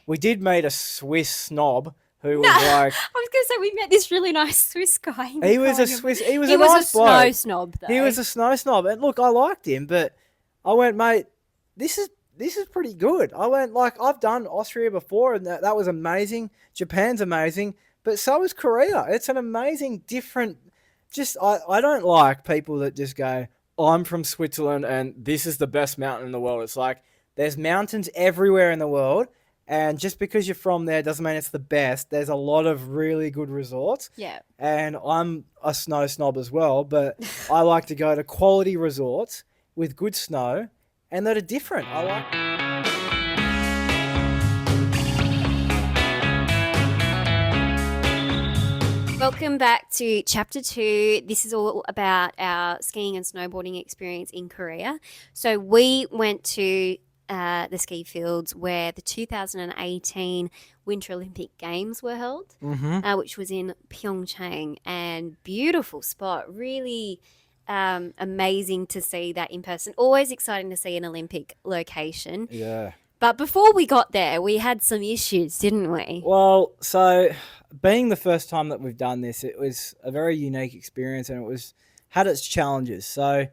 we did meet a Swiss snob who No, was I like, was going to say we met this really nice Swiss guy. And he was a he was a nice snow bloke. snob, He though. was a snow snob, and look, I liked him, but I went, mate, this is pretty good. I went, like, I've done Austria before, and that was amazing. Japan's amazing, but so is Korea. It's an amazing, different. Just I don't like people that just go, I'm from Switzerland, and this is the best mountain in the world. It's like there's mountains everywhere in the world. And just because you're from there doesn't mean it's the best. There's a lot of really good resorts. Yeah. And I'm a snow snob as well, but I like to go to quality resorts with good snow and that are different. I like. Welcome back to Chapter 2. This is all about our skiing and snowboarding experience in Korea. So we went to the ski fields where the 2018 Winter Olympic Games were held, which was in Pyeongchang, and beautiful spot. Really amazing to see that in person. Always exciting to see an Olympic location. Yeah. But before we got there, we had some issues, didn't we? Well, so being the first time that we've done this, it was a very unique experience and had its challenges. So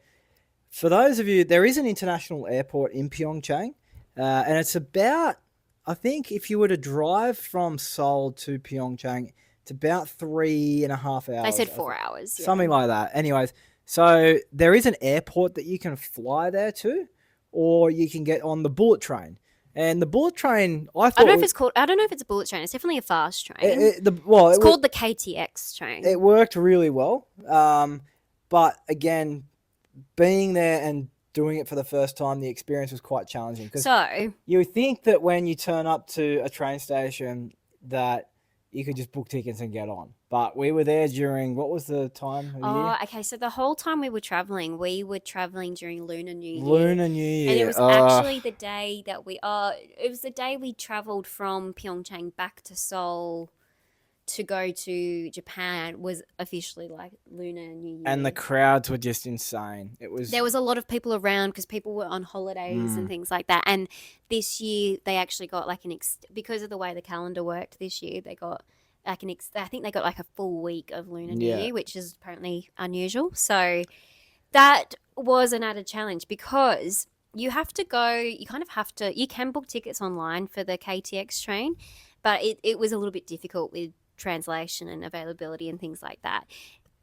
for those of you, there is an international airport in Pyeongchang, and it's about, I think if you were to drive from Seoul to Pyeongchang, it's about 3.5 hours. They said 4 hours. Yeah. Something like that. Anyways, so there is an airport that you can fly there to, or you can get on the bullet train. And the bullet train, I don't know if it's called. I don't know if it's a bullet train. It's definitely a fast train. It's called the KTX train. It worked really well. But again, being there and doing it for the first time, the experience was quite challenging. So you would think that when you turn up to a train station that you could just book tickets and get on. But we were there during, what was the time of year? Okay. So the whole time we were traveling during Lunar New Year. Lunar New Year. And it was actually the day that it was the day we traveled from Pyeongchang back to Seoul to go to Japan, was officially like Lunar New Year. And the crowds were just insane. There was a lot of people around because people were on holidays and things like that. And this year they actually got like because of the way the calendar worked this year, they got like I think they got like a full week of Lunar New Year, which is apparently unusual. So that was an added challenge because you have to go, you can book tickets online for the KTX train, but it was a little bit difficult with translation and availability and things like that.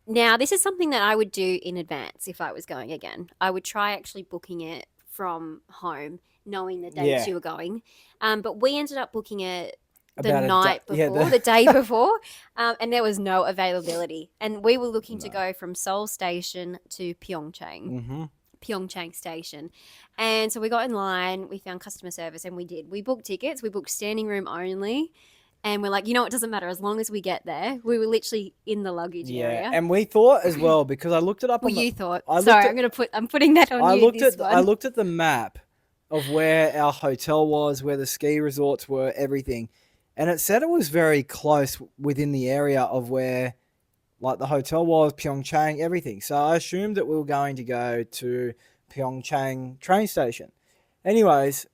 Now, this is something that I would do in advance if I was going again. I would try actually booking it from home, knowing the dates you were going. But we ended up booking it the day before, and there was no availability. And we were looking to go from Seoul Station to Pyeongchang. Pyeongchang Station. And so we got in line, we found customer service, and we did. We booked tickets, we booked standing room only. And we're like, it doesn't matter as long as we get there. We were literally in the luggage area. Yeah, and we thought as well, because I looked it up. I'm putting that on you. I looked at the map of where our hotel was, where the ski resorts were, everything, and it said it was very close within the area of where, like, the hotel was, Pyeongchang, everything. So I assumed that we were going to go to Pyeongchang train station. Anyways,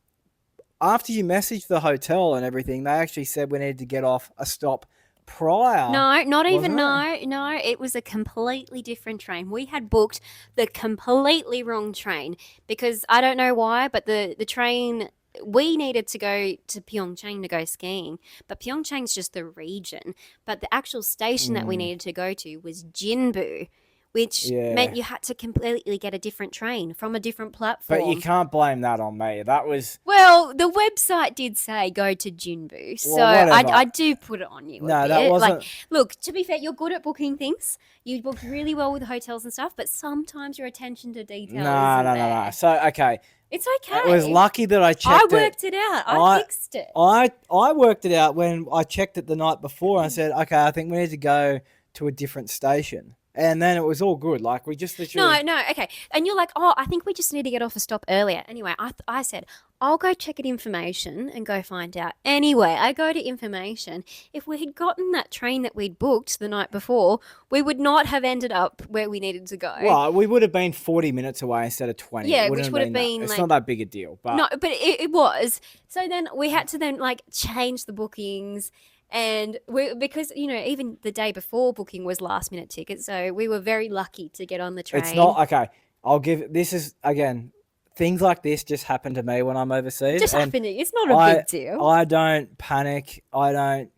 after you messaged the hotel and everything, they actually said we needed to get off a stop prior. No, not even. No, it was a completely different train. We had booked the completely wrong train because I don't know why, but the train, we needed to go to Pyeongchang to go skiing, but Pyeongchang's just the region. But the actual station that we needed to go to was Jinbu, which meant you had to completely get a different train from a different platform. But you can't blame that on me. That was... Well, the website did say go to Jinbu, so I do put it on you a bit. That wasn't... Look, to be fair, you're good at booking things. You book really well with hotels and stuff, but sometimes your attention to detail isn't there. No. So, okay. It's okay. It was lucky that I checked it. I worked it out. I fixed it. I worked it out when I checked it the night before and I said, okay, I think we need to go to a different station. And then it was all good. Like, we just literally... No, okay. And you're like, oh, I think we just need to get off a stop earlier. Anyway, I said, I'll go check at information and go find out. Anyway, I go to information. If we had gotten that train that we'd booked the night before, we would not have ended up where we needed to go. Well, we would have been 40 minutes away instead of 20. Yeah, It which would have been It's like... not that big a deal. But No, but it was. So then we had to then like change the bookings. And because, you know, even the day before booking was last minute tickets. So we were very lucky to get on the train. it's not... Okay, this is, again, things like this just happen to me when I'm overseas. Just and happening. It's not a big deal. I don't panic. I don't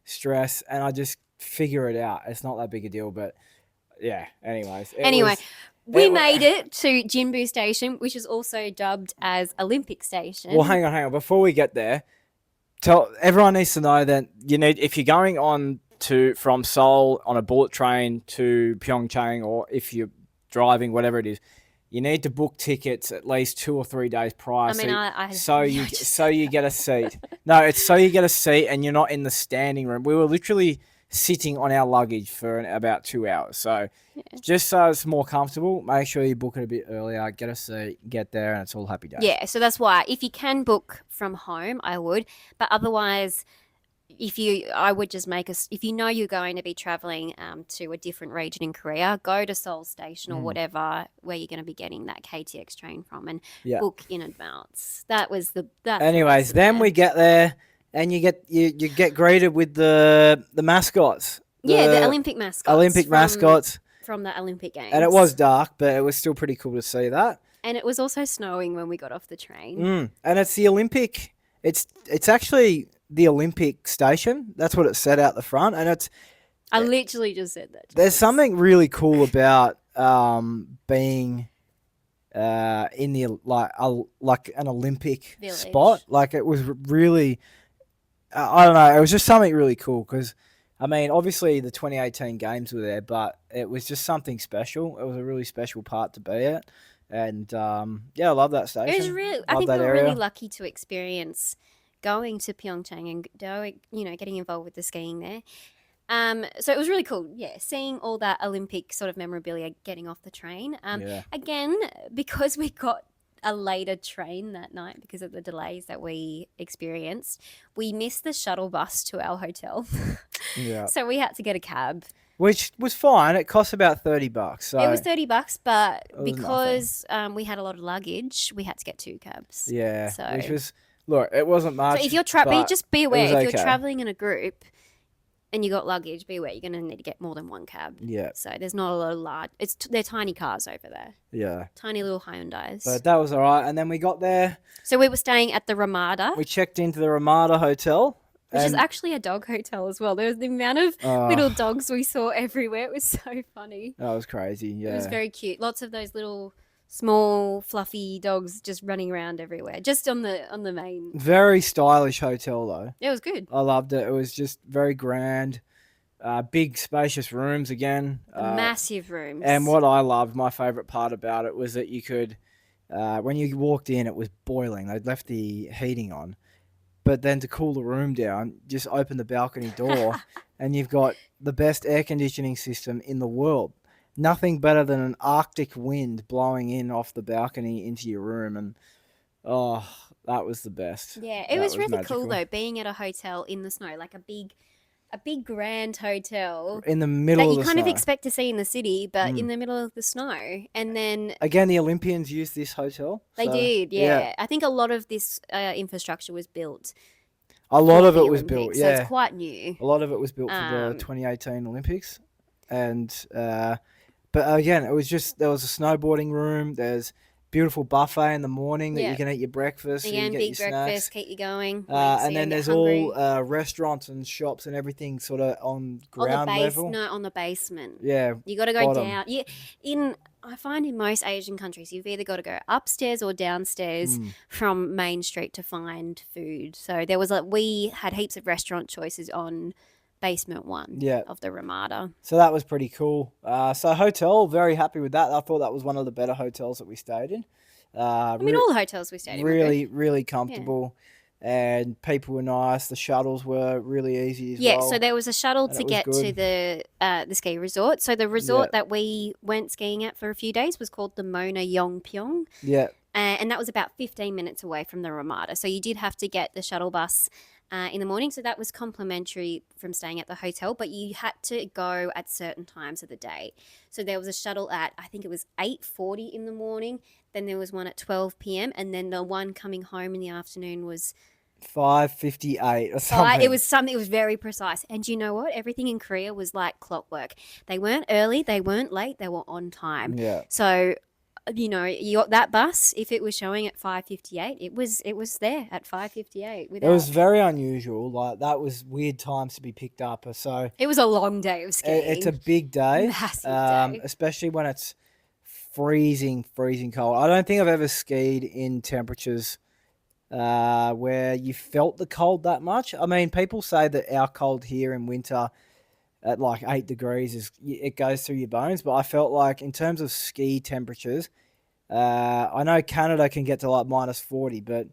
stress. And I just figure it out. It's not that big a deal. But, yeah, anyways. We made it to Jinbu Station, which is also dubbed as Olympic Station. Well, hang on. Before we get there, everyone needs to know that if you're going from Seoul on a bullet train to Pyeongchang, or if you're driving, whatever it is, you need to book tickets at least 2 or 3 days prior. I mean, so you get a seat. No, it's so you get a seat and you're not in the standing room. We were literally sitting on our luggage for about 2 hours. So just so it's more comfortable, make sure you book it a bit earlier, get a seat, get there, and it's all happy days. Yeah, so that's why if you can book from home, I would. But otherwise, I would just if you know you're going to be traveling to a different region in Korea, go to Seoul Station or whatever where you're going to be getting that KTX train from, and book in advance. Anyways, then we get there. And you get greeted with the mascots. The Olympic mascots. From the Olympic Games. And it was dark, but it was still pretty cool to see that. And it was also snowing when we got off the train. And it's the Olympic... It's actually the Olympic station. That's what it said out the front. And it's... I literally just said that. There's something really cool about being... in the like an Olympic village spot. Like, it was really... I don't know. It was just something really cool because, I mean, obviously the 2018 games were there, but it was just something special. It was a really special part to be at. And, I love that station. It was really, I think we were really lucky to experience going to Pyeongchang and getting involved with the skiing there. So it was really cool, seeing all that Olympic sort of memorabilia getting off the train. Again, because we got a later train that night because of the delays that we experienced, we missed the shuttle bus to our hotel. So we had to get a cab. Which was fine. It cost about $30. So it was $30, but because we had a lot of luggage, we had to get 2 cabs. Yeah. So which was, look, it wasn't much. So if you're just be aware, if you're traveling in a group and you got luggage, be aware you're going to need to get more than 1 cab. Yeah. So there's not a lot of large. They're tiny cars over there. Yeah. Tiny little Hyundais. But that was all right. And then we got there. So we were staying at the Ramada. We checked into the Ramada Hotel. Which is actually a dog hotel as well. There was the amount of little dogs we saw everywhere. It was so funny. That was crazy, yeah. It was very cute. Lots of those little small, fluffy dogs just running around everywhere, just on the main. Very stylish hotel, though. It was good. I loved it. It was just very grand. Big, spacious rooms again. Massive rooms. And what I loved, my favourite part about it, was that you could, when you walked in, it was boiling. They'd left the heating on. But then to cool the room down, just open the balcony door and you've got the best air conditioning system in the world. Nothing better than an Arctic wind blowing in off the balcony into your room. And, that was the best. Yeah, it was really magical. Cool, though, being at a hotel in the snow, like a big grand hotel in the middle of the snow. That you kind of expect to see in the city, but in the middle of the snow. And then again, the Olympians used this hotel. They did, yeah. I think a lot of this infrastructure was built. A lot of it was built, yeah. So it's quite new. A lot of it was built for the 2018 Olympics, and but again, it was just there was a snowboarding room. There's beautiful buffet in the morning that you can eat your breakfast. Again, big breakfast, keep you going. And then there's all restaurants and shops and everything sort of on ground level. No, on the basement. Yeah. You got to go down. Yeah. I find in most Asian countries, you've either got to go upstairs or downstairs from Main Street to find food. So we had heaps of restaurant choices on basement 1 of the Ramada. So that was pretty cool. So hotel, very happy with that. I thought that was one of the better hotels that we stayed in. All the hotels we stayed in. Really, really comfortable. and people were nice. The shuttles were really easy as Yeah, well. so there was a shuttle and to it was get to good. the ski resort. So the resort Yeah, that we went skiing at for a few days was called the Mona Yongpyong, yeah. and that was about 15 minutes away from the Ramada. So you did have to get the shuttle bus in the morning. So that was complimentary from staying at the hotel, but you had to go at certain times of the day. So there was a shuttle at, I think it was 8:40 in the morning. Then there was one at 12 p.m. And then the one coming home in the afternoon was 5:58 or something. it was something. It was very precise. And you know what? Everything in Korea was like clockwork. They weren't early. They weren't late. They were on time. Yeah. So, that bus, if it was showing at 5:58, it was there at 5:58. It was very unusual. Like, that was weird times to be picked up. So It was a long day of skiing. it's a big day. Massive day. Especially when it's freezing cold. I don't think I've ever skied in temperatures where you felt the cold that much. I mean, people say that our cold here in winter at like 8 degrees it goes through your bones, but I felt like in terms of ski temperatures, I know Canada can get to like -40, but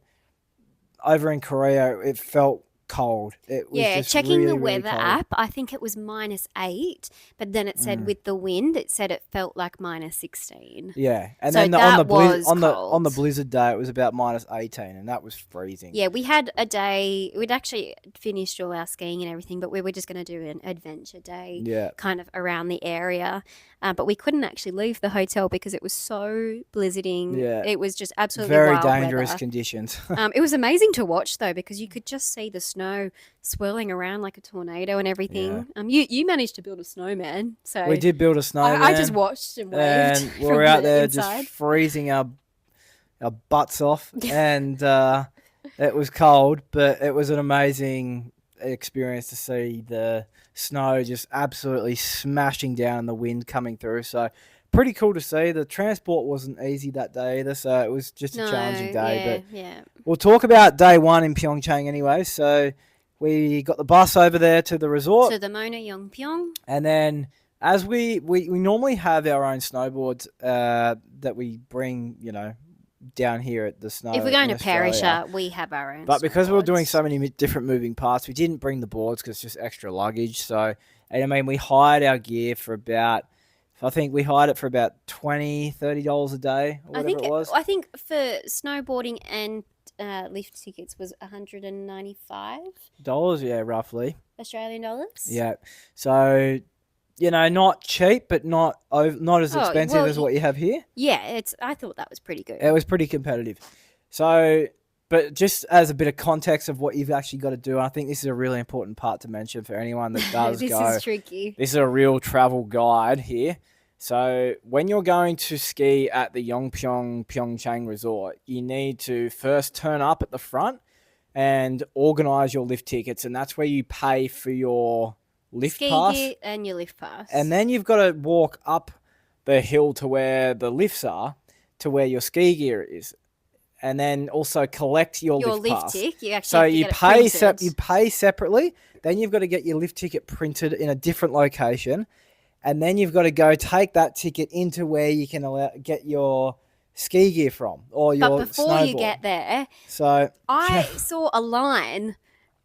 over in Korea it felt cold. It was just checking really, the really weather cold. app, I think it was -8, but then it said with the wind, it said it felt like -16. Yeah, and So then that on the was on the cold. blizzard day it was about -18, and that was freezing. Yeah, we had a day. We'd actually finished all our skiing and everything, but we were just going to do an adventure day, Yeah. kind of around the area. But we couldn't actually leave the hotel because it was so blizzarding. Yeah. It was just absolutely Very wild dangerous weather. conditions. It was amazing to watch though because you could just see the snow swirling around like a tornado and everything. You managed to build a snowman, so We did build a snowman. I just watched and waved. and we from were out the there inside. just freezing our butts off, and it was cold, but it was an amazing experience to see the snow just absolutely smashing down, the wind coming through. So pretty cool to see. The transport wasn't easy that day either, so it was just a challenging day. But yeah. we'll talk about day one in Pyeongchang anyway. So we got the bus over there to the resort. So the Mona Yongpyong. And then as we normally have our own snowboards that we bring, down here at the snow. If we're going in to Parisha, Australia. we have our own. But because we were doing snowboards. so many different moving parts, we didn't bring the boards because it's just extra luggage. So, and I mean, we hired our gear for about, I think we hired it for about $20, $30 a day or whatever it was. I think for snowboarding and lift tickets was $195 Yeah, roughly. Australian dollars. Yeah. So, not cheap, but not as expensive as what you have here. Yeah, I thought that was pretty good. It was pretty competitive. So, but just as a bit of context of what you've actually got to do, I think this is a really important part to mention for anyone that does This go. is tricky. This is a real travel guide here. So when you're going to ski at the Yongpyong Pyeongchang Resort, you need to first turn up at the front and organise your lift tickets, and that's where you pay for your lift Ski pass. gear and your lift pass. And then you've got to walk up the hill to where the lifts are, to where your ski gear is, and then also collect your lift pass. tick. You actually So have to you get it pay printed. you pay separately. Then you've got to get your lift ticket printed in a different location, and then you've got to go take that ticket into where you can get your ski gear from or your But before you snowboard. get there, So I saw a line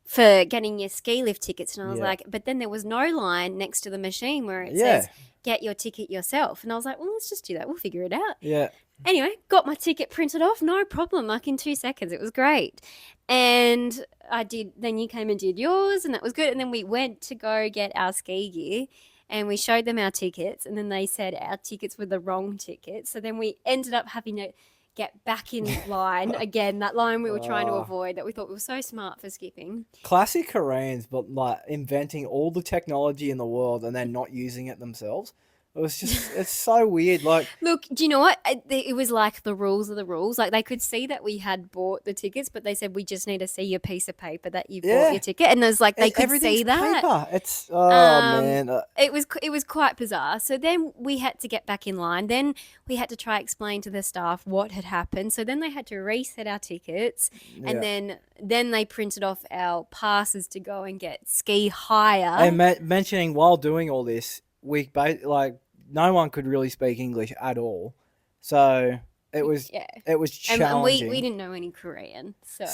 for getting your ski lift tickets, and I was Yeah. like, but then there was no line next to the machine where it Yeah. says get your ticket yourself, and I was like, well, let's just do that. We'll figure it out. yeah, Anyway, got my ticket printed off, no problem, like in 2 seconds. It was great. And I did, then you came and did yours, and that was good. And then we went to go get our ski gear, and we showed them our tickets, and then they said our tickets were the wrong tickets. So then we ended up having to get back in line again, that line we were trying to Oh. avoid, that we thought we were so smart for skipping. classic Koreans, but like inventing all the technology in the world and then not using it themselves. It was just, it's so weird. Like, Look, do you know what? It was like the rules are the rules. Like they could see that we had bought the tickets, but they said we just need to see your piece of paper that you Yeah. bought your ticket, and there's like they could everything's see that. paper. It's Um, man. It was quite bizarre. So then we had to get back in line. Then we had to try explain to the staff what had happened. So then they had to reset our tickets, Yeah. and then they printed off our passes to go and get ski hire. And mentioning while doing all this, like no one could really speak English at all. So It was Yeah. it was And challenging. we didn't know any Korean, so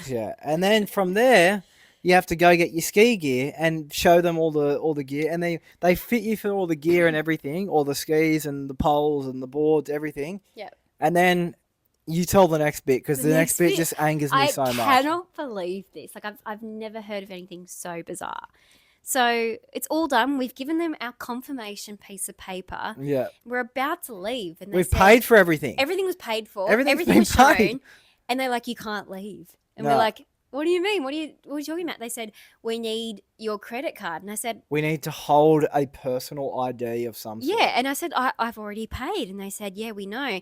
Yeah, and then from there you have to go get your ski gear and show them all the gear, and they fit you for all the gear and everything, all the skis and the poles and the boards, everything. yeah. And then you tell the next bit, because the next bit just angers me so much. I cannot believe this. Like I've never heard of anything so bizarre. So it's all done. We've given them our confirmation piece of paper. Yeah, We're about to leave, and they we've said, paid for everything. everything was paid for. Everything's Everything been was shown. paid. And they're like, you can't leave. And No. we're like, what do you mean? What are you talking about? They said, we need your credit card. And I said, We need to hold a personal ID of some sort. yeah. And I said, I've already paid. And they said, yeah, we know.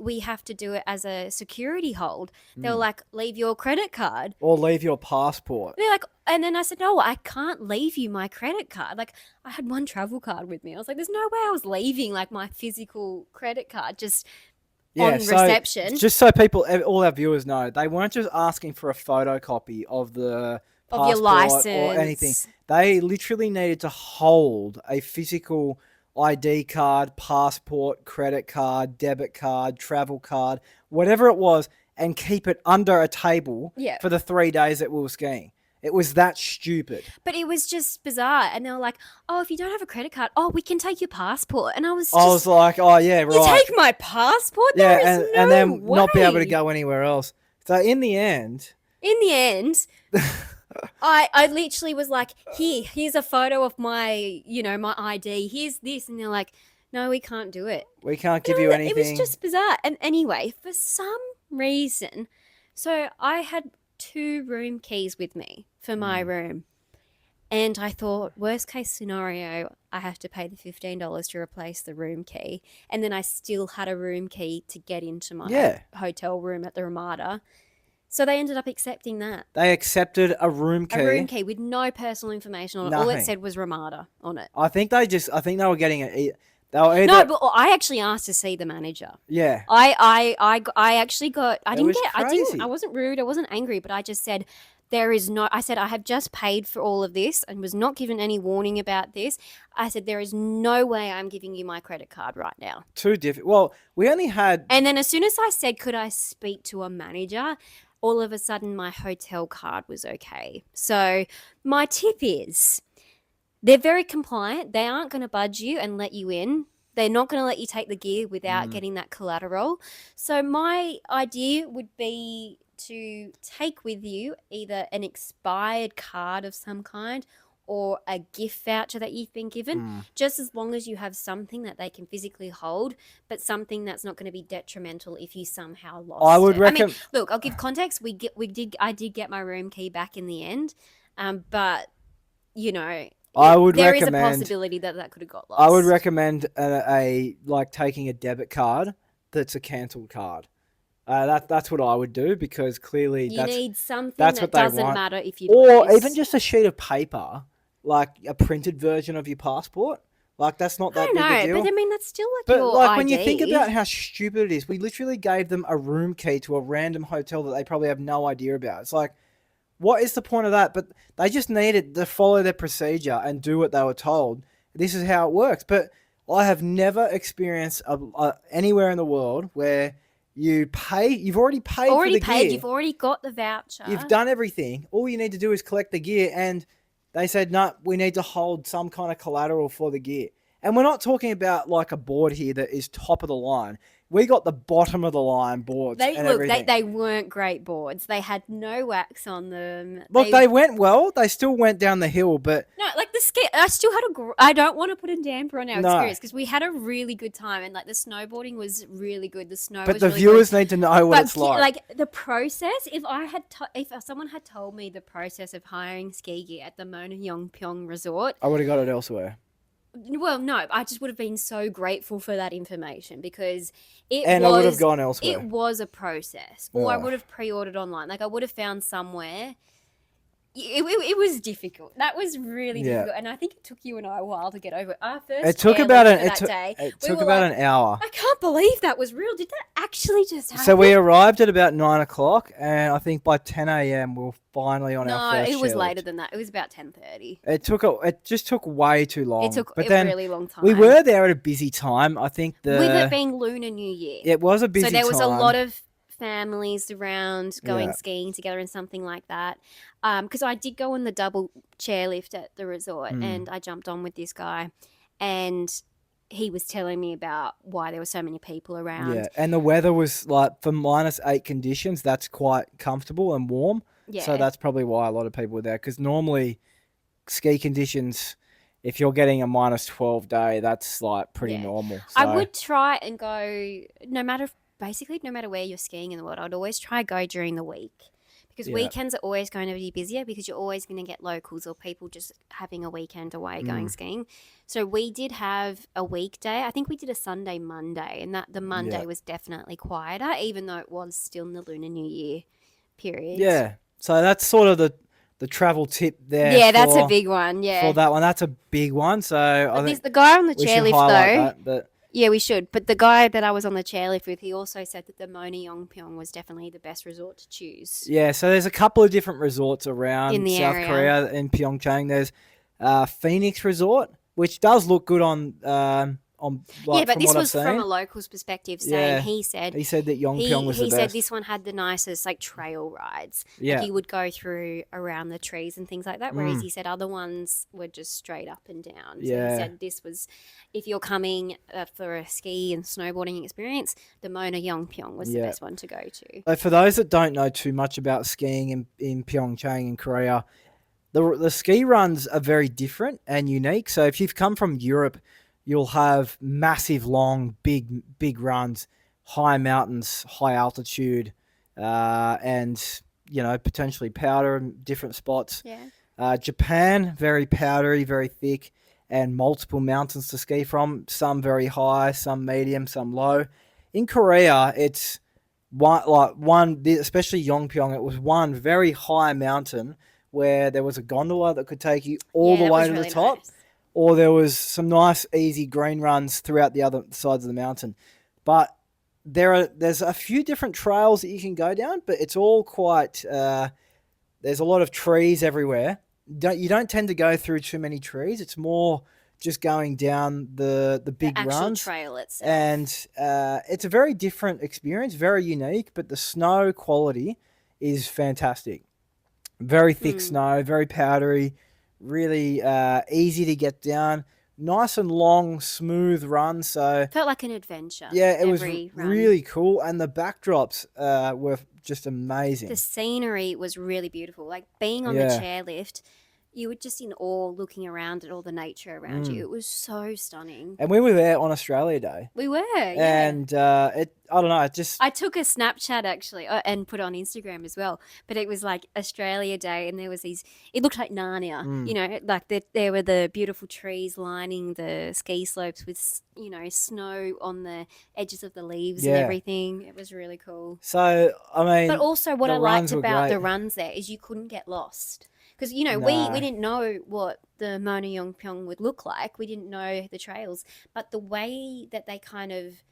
We have to do it as a security hold. They were like, leave your credit card. Or leave your passport. They're like, and then I said, no, I can't leave you my credit card. Like, I had one travel card with me. I was like, there's no way I was leaving like my physical credit card just on reception. Just so people, all our viewers know, they weren't just asking for a photocopy of the Of your passport or anything. license. They literally needed to hold a physical ID card, passport, credit card, debit card, travel card, whatever it was, and keep it under a table Yeah. for the 3 days that we were skiing. It was that stupid. But it was just bizarre. And they were like, oh, if you don't have a credit card, we can take your passport. And I was I was like, oh yeah, you right. take my passport? Yeah, There is and no then not be able to way. go anywhere else. So in the end, In the end, I literally was like, here's a photo of my, my ID. Here's this. And they're like, no, we can't do it. we can't give No, you anything. It was just bizarre. And anyway, for some reason, so I had 2 room keys with me for my room. And I thought, worst case scenario, I have to pay the $15 to replace the room key. And then I still had a room key to get into my hotel room at the Ramada. So they ended up accepting that. They accepted a room key. A room key with no personal information on it. All it Nothing. said was Ramada on it. I think they were getting it. They were either, No, but I actually asked to see the manager. yeah. I actually got. was crazy. I wasn't rude. I wasn't angry, but I just said I said I have just paid for all of this and was not given any warning about this. I said there is no way I'm giving you my credit card right now. Too different. Well, we only had. And then as soon as I said, could I speak to a manager? All of a sudden my hotel card was okay. So my tip is they're very compliant. They aren't going to budge you and let you in. They're not going to let you take the gear without getting that collateral. So my idea would be to take with you either an expired card of some kind or a gift voucher that you've been given, just as long as you have something that they can physically hold, but something that's not going to be detrimental if you somehow lost I would it. recommend. Look, I'll give context. I did get my room key back in the end, but I would there is a recommend. possibility that could have got lost. I would recommend a like taking a debit card that's a cancelled card. That's what I would do, because clearly You that's need something that's that what they doesn't want. matter if you or lose. even just a sheet of paper, like a printed version of your passport. Like that's not I that don't big a know, deal. but I mean that's still like But your like ID. when you think about how stupid it is, we literally gave them a room key to a random hotel that they probably have no idea about. It's like, what is the point of that? But they just needed to follow their procedure and do what they were told. This is how it works. But I have never experienced anywhere in the world where you've already paid for the gear. You've already got the voucher. You've done everything. All you need to do is collect the gear. And they said, no, we need to hold some kind of collateral for the gear. And we're not talking about like a board here that is top of the line. We got the bottom of the line boards and everything. They weren't great boards. They had no wax on them. Look, they went well. They still went down the hill, but No, like the ski. I still had I don't want to put a damper on our No. experience because we had a really good time and like the snowboarding was really good. The snow but was the really viewers good. need to know what But it's like. the process, if someone had told me the process of hiring ski gear at the Mona Yongpyong resort, I would have got it elsewhere. well, no, I just would have been so grateful for that information because I would have gone elsewhere. it was a process. Or I Oh. would have pre-ordered online. Like I would have found somewhere It was difficult. That was really Yeah. difficult, and I think it took you and I a while to get over it. Our first It took about chairlift an for that day. it we took were about like, an hour. I can't believe that was real. Did that actually just happen? So we arrived at about 9 o'clock, and I think by 10 a.m. we were finally on our No, first it was chairlift. later than that. It was about 10:30. It just took way too long. It took but a then really long time. we were there at a busy time. I think with it being Lunar New Year. it was a busy so there was time. a lot of families around going Yeah. skiing together and something like that. Because I did go on the double chairlift at the resort, and I jumped on with this guy, and he was telling me about why there were so many people around. Yeah, and the weather was like for -8 conditions. That's quite comfortable and warm. Yeah. So that's probably why a lot of people were there. Because normally, ski conditions, if you're getting a -12 day, that's like pretty Yeah. normal. So, I would try and go no matter where you're skiing in the world. I'd always try go during the week. Because Yeah. weekends are always going to be busier because you're always going to get locals or people just having a weekend away going skiing. So we did have a weekday. I think we did a Sunday, Monday, and that the Monday Yeah. was definitely quieter, even though it was still in the Lunar New Year period. Yeah. So that's sort of the travel tip there. Yeah, that's a for- big one. Yeah. For that one, that's a big one. So I But think the guy on the we should chairlift highlight though. that. But Yeah, we should. But the guy that I was on the chairlift with, he also said that the Mona Yongpyong was definitely the best resort to choose. yeah, so there's a couple of different resorts around In the South area. Korea in Pyeongchang. There's Phoenix Resort, which does look good on like, yeah, but from this what was I've from seen. a local's perspective, saying Yeah. he said He said that Yongpyong was the he best. said this one had the nicest like trail rides. Yeah. Like you would go through around the trees and things like that. Whereas he said other ones were just straight up and down. So Yeah. he said this was, if you're coming for a ski and snowboarding experience, the Mona Yongpyong was the Yeah. best one to go to. So for those that don't know too much about skiing in Pyeongchang in Korea, the ski runs are very different and unique. So if you've come from Europe, you'll have massive, long, big runs, high mountains, high altitude, and potentially powder in different spots. Yeah. Japan, very powdery, very thick, and multiple mountains to ski from. Some very high, some medium, some low. In Korea, it's one, especially Yongpyong. It was one very high mountain where there was a gondola that could take you all the that way was to really the top. nice. Or there was some nice, easy green runs throughout the other sides of the mountain. But there's a few different trails that you can go down, but it's all quite. There's a lot of trees everywhere. You don't tend to go through too many trees. It's more just going down the big The actual runs. trail itself. And it's a very different experience, very unique, but the snow quality is fantastic. Very thick snow, very powdery, really easy to get down. Nice and long, smooth run. So felt like an adventure. yeah, it was every run. really cool, and the backdrops were just amazing. The scenery was really beautiful. Like being on the Yeah. chairlift, you were just in awe looking around at all the nature around you. It was so stunning. And we were there on Australia Day, We were, yeah. and I don't know, it just I took a Snapchat actually and put it on Instagram as well. But it was like Australia Day, and there was these. It looked like Narnia, like there were the beautiful trees lining the ski slopes with snow on the edges of the leaves and Yeah. everything. It was really cool. so I mean. But also, what the I liked runs were about the great. runs there is you couldn't get lost. Because, No. we didn't know what the Mona Yongpyong would look like. We didn't know the trails. But the way that they kind of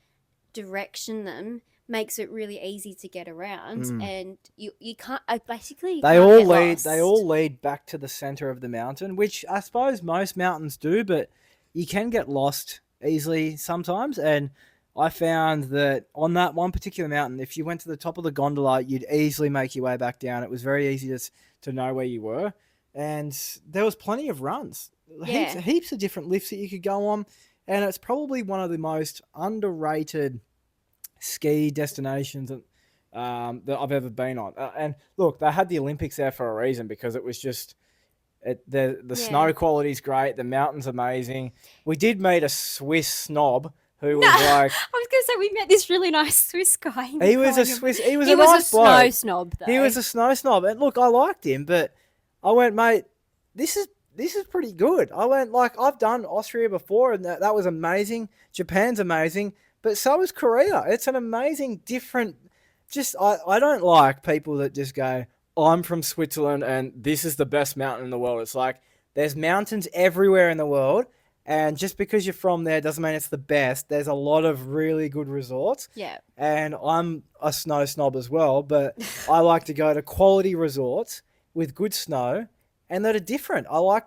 direction them makes it really easy to get around. And you can't, basically, you They can't all get lead. lost. They all lead back to the center of the mountain, which I suppose most mountains do, but you can get lost easily sometimes. And I found that on that one particular mountain, if you went to the top of the gondola, you'd easily make your way back down. It was very easy to know where you were, and there was plenty of runs, Yeah. heaps of different lifts that you could go on, and it's probably one of the most underrated ski destinations that I've ever been on. And look, they had the Olympics there for a reason, because it was just the snow quality's great, the mountain's amazing. We did meet a Swiss snob who was like, I was going to say, we met this really nice Swiss guy. he was a Swiss, he was He a was nice a snow bloke. snob, though. He was a snow snob, and look, I liked him, but I went, mate, this is pretty good. I went, like, I've done Austria before, and that was amazing. Japan's amazing, but so is Korea. It's an amazing, different. I don't like people that just go, I'm from Switzerland and this is the best mountain in the world. It's like there's mountains everywhere in the world. And just because you're from there doesn't mean it's the best. There's a lot of really good resorts. Yeah. And I'm a snow snob as well, but I like to go to quality resorts with good snow and that are different. I like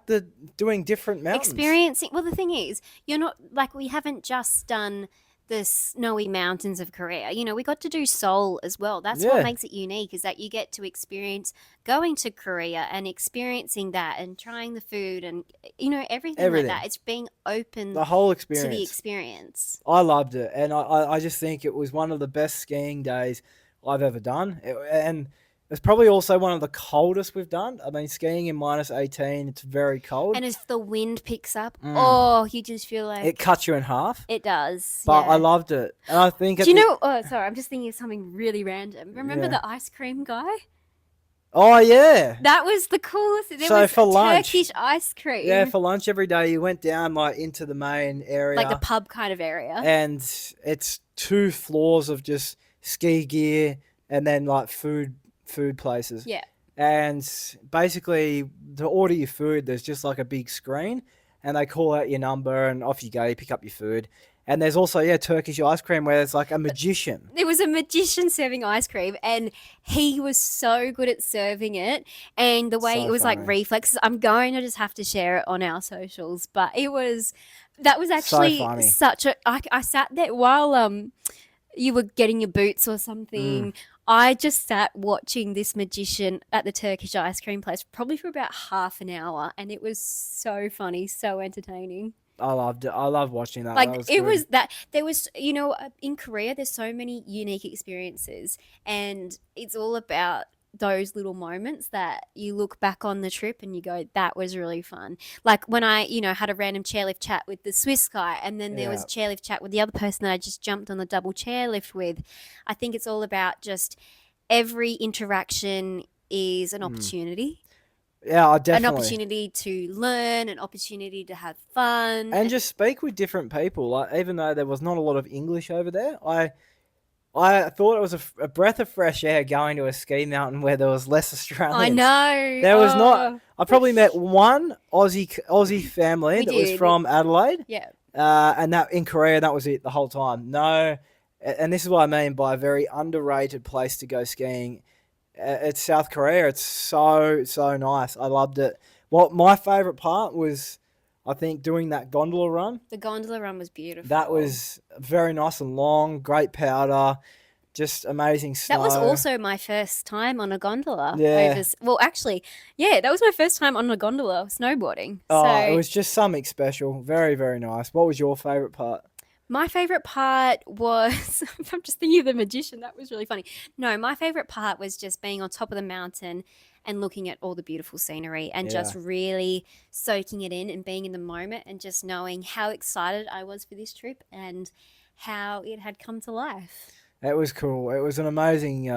doing different mountains. Experiencing. Well, the thing is, you're not like we haven't just done the snowy mountains of Korea. You know, we got to do Seoul as well. That's what makes it unique, is that you get to experience going to Korea and experiencing that and trying the food and, you know, everything. Like that. It's being open the whole experience. to the experience. I loved it. And I just think it was one of the best skiing days I've ever done. And it's probably also one of the coldest we've done. I mean, skiing in -18, it's very cold. And if the wind picks up, oh, you just feel like... It cuts you in half. It does, But I loved it. And I think... Do you know... Oh, sorry, I'm just thinking of something really random. Remember the ice cream guy? Oh, yeah. That was the coolest. There so was for lunch, Turkish ice cream. Yeah, for lunch every day, you went down like into the main area. Like the pub kind of area. And it's 2 floors of just ski gear and then like food places. Yeah. And basically, to order your food, there's just like a big screen and they call out your number and off you go, you pick up your food. And there's also, Turkish ice cream where it's like a magician. There was a magician serving ice cream and he was so good at serving it. And the way it was like reflexes, I'm going to just have to share it on our socials. But that was actually such a, I sat there while you were getting your boots or something. I just sat watching this magician at the Turkish ice cream place probably for about half an hour. And it was so funny, so entertaining. I loved it. I love watching that. Like that there was, you know, in Korea, there's so many unique experiences and it's all about those little moments that you look back on the trip and you go, that was really fun. Like when I, you know, had a random chairlift chat with the Swiss guy and then there was a chairlift chat with the other person that I just jumped on the double chairlift with. I think it's all about just every interaction is an opportunity. Yeah, definitely. An opportunity to learn, an opportunity to have fun. And just speak with different people. Like, even though there was not a lot of English over there, I thought it was a breath of fresh air going to a ski mountain where there was less Australians. I know. There was not. I probably met one Aussie family that was from Adelaide. Yeah. And that in Korea, that was it the whole time. No, and this is what I mean by a very underrated place to go skiing. It's South Korea. It's so nice. I loved it. Well, my favourite part was, I think, doing that gondola run. The gondola run was beautiful. That was very nice and long, great powder, just amazing snow. That was also my first time on a gondola. Yeah. That was my first time on a gondola snowboarding. It was just something special. Very, very nice. What was your favourite part? My favourite part was, I'm just thinking of the magician. That was really funny. No, my favourite part was just being on top of the mountain and looking at all the beautiful scenery and just really soaking it in and being in the moment and just knowing how excited I was for this trip and how it had come to life. It was cool. It was an amazing,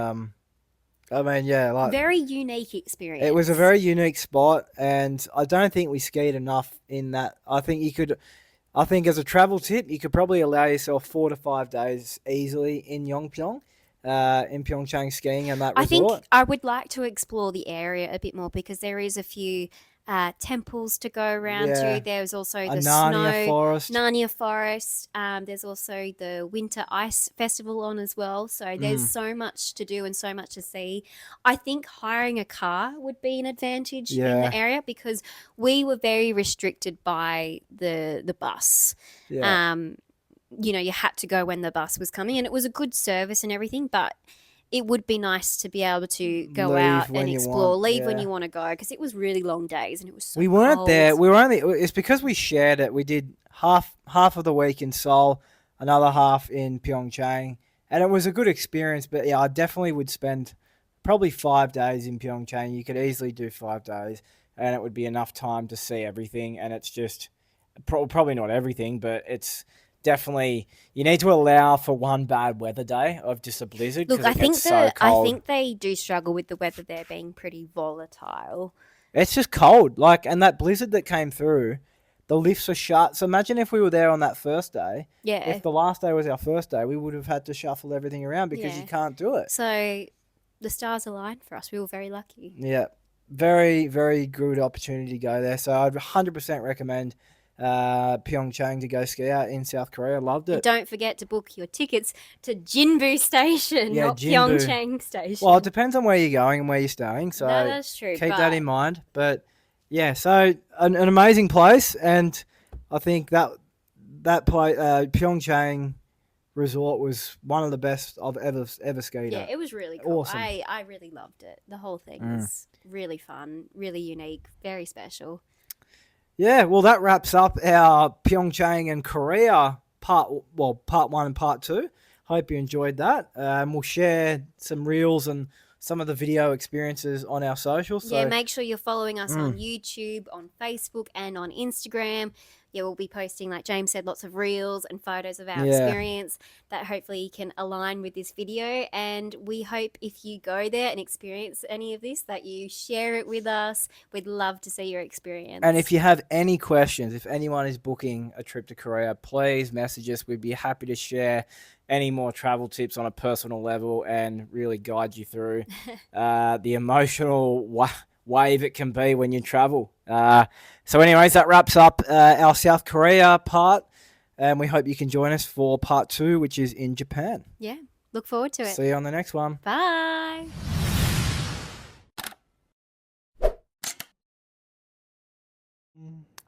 very unique experience. It was a very unique spot and I don't think we skied enough in that. I think as a travel tip, you could probably allow yourself 4 to 5 days easily in Yongpyong, in Pyeongchang skiing and that resort. I think I would like to explore the area a bit more because there is a few temples to go around to. There's also the Narnia Forest. There's also the Winter Ice Festival on as well. So there's so much to do and so much to see. I think hiring a car would be an advantage in the area because we were very restricted by the bus. Yeah. You know, you had to go when the bus was coming and it was a good service and everything, but it would be nice to be able to go out and explore, leave when you want to go because it was really long days and it was so We weren't cold. there. We were only. It's because we shared it. We did half of the week in Seoul, another half in Pyeongchang, and it was a good experience. But yeah, I definitely would spend probably 5 days in Pyeongchang. You could easily do 5 days, and it would be enough time to see everything. And it's just probably not everything, but it's. Definitely, you need to allow for one bad weather day of just a blizzard. Look, I think they do struggle with the weather there being pretty volatile. It's just cold, and that blizzard that came through, the lifts are shut. So imagine if we were there on that first day. Yeah. If the last day was our first day, we would have had to shuffle everything around because you can't do it. So the stars aligned for us. We were very lucky. Yeah, very, very good opportunity to go there. So I'd 100% recommend Pyeongchang to go ski out in South Korea. Loved And it. don't forget to book your tickets to Jinbu Station, Yeah, not Jinbu. Pyeongchang Station. Well, it depends on where you're going and where you're staying. So No, that's true. keep that in mind. But yeah, so an amazing place, and I think that place, Pyeongchang Resort, was one of the best I've ever skied Yeah, at. it was really cool. Awesome. I really loved it. The whole thing was really fun, really unique, very special. Yeah, well, that wraps up our Pyeongchang and Korea part 1 and part 2. Hope you enjoyed that. We'll share some reels and some of the video experiences on our socials. Yeah, So make sure you're following us on YouTube, on Facebook, and on Instagram. Yeah, we'll be posting, like James said, lots of reels and photos of our experience that hopefully can align with this video. And we hope if you go there and experience any of this, that you share it with us. We'd love to see your experience. And if you have any questions, if anyone is booking a trip to Korea, please message us. We'd be happy to share any more travel tips on a personal level and really guide you through the emotional wave it can be when you travel. So anyways, that wraps up our South Korea part, and we hope you can join us for part 2, which is in Japan. Yeah, look forward to it. See you on the next one. Bye.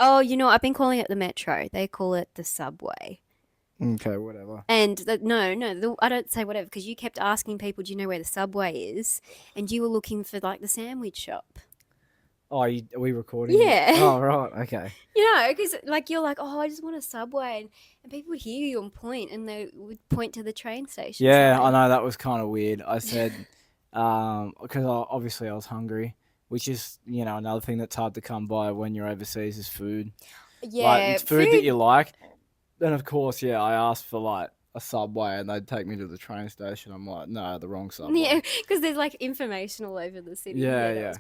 Oh, I've been calling it the metro. They call it the subway. Okay, whatever. And I don't say whatever, because you kept asking people, do you know where the subway is? And you were looking for like the sandwich shop. Oh, are we recording? Yeah. Oh, right. Okay. Because like you're like, oh, I just want a subway, and people would hear you and point, and they would point to the train station. Yeah, I know, that was kind of weird. I said, because obviously I was hungry, which is, another thing that's hard to come by when you're overseas is food. Yeah, like, it's food that you like. Then of course, I asked for like a subway, and they'd take me to the train station. I'm like, no, the wrong subway. Yeah, because there's like information all over the city. Yeah, that was